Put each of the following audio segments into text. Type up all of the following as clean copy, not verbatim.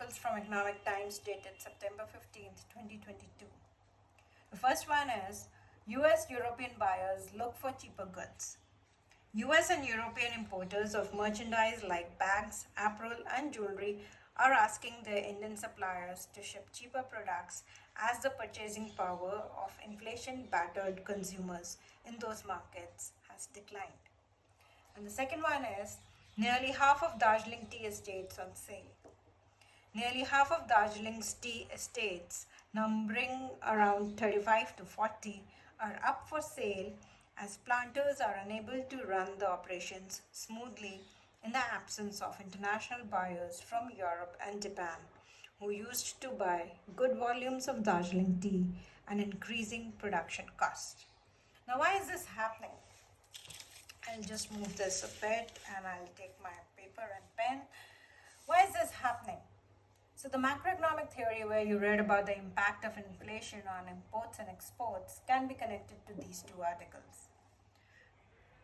articles from Economic Times dated September 15th, 2022. The first one is US European buyers look for cheaper goods. US and European importers of merchandise like bags, apparel, and jewelry are asking their Indian suppliers to ship cheaper products as the purchasing power of inflation battered consumers in those markets has declined. And the second one is nearly half of Darjeeling tea estates on sale. Nearly half of Darjeeling's tea estates, numbering around 35 to 40, are up for sale as planters are unable to run the operations smoothly in the absence of international buyers from Europe and Japan who used to buy good volumes of Darjeeling tea and increasing production costs. Now, why is this happening? I'll just move this a bit and I'll take my paper and pen. Why is this happening? So the macroeconomic theory where you read about the impact of inflation on imports and exports can be connected to these two articles.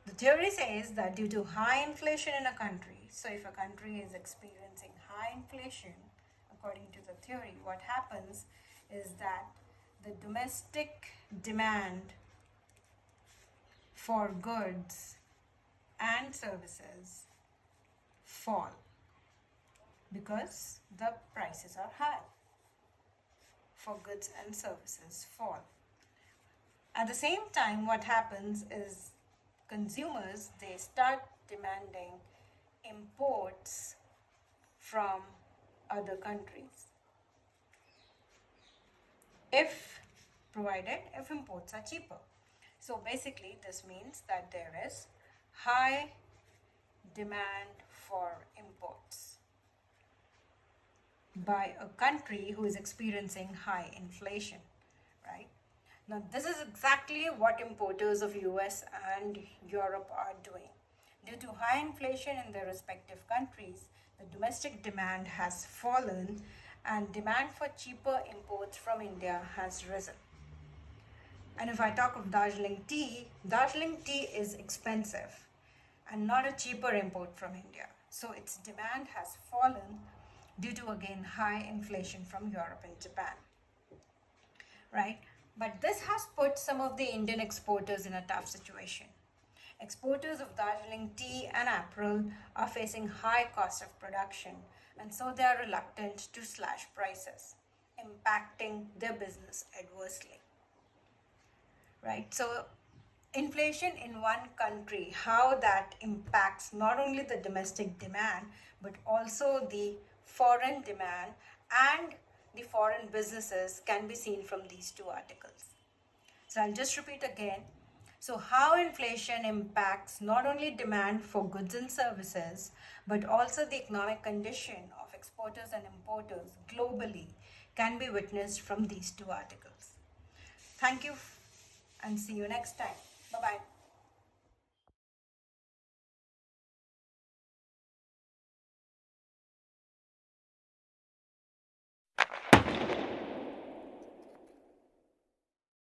The theory says that due to high inflation in a country, so if a country is experiencing high inflation, according to the theory, what happens is that the domestic demand for goods and services fall because the prices are high for goods and services fall. At the same time, what happens is consumers, they start demanding imports from other countries if imports are cheaper. So basically this means that there is high demand for imports by a country who is experiencing high inflation, right? Now this is exactly what importers of US and Europe are doing. Due to high inflation in their respective countries, the domestic demand has fallen and demand for cheaper imports from India has risen. And if I talk of Darjeeling tea is expensive and not a cheaper import from India. So its demand has fallen due to again high inflation from Europe and Japan, right? But this has put some of the Indian exporters in a tough situation. Exporters of Darjeeling tea and apparel are facing high cost of production, and so they are reluctant to slash prices, impacting their business adversely. Right? So inflation in one country, how that impacts not only the domestic demand, but also the foreign demand and the foreign businesses can be seen from these two articles. So I'll just repeat again. So how inflation impacts not only demand for goods and services, but also the economic condition of exporters and importers globally can be witnessed from these two articles. Thank you and see you next time. Bye-bye.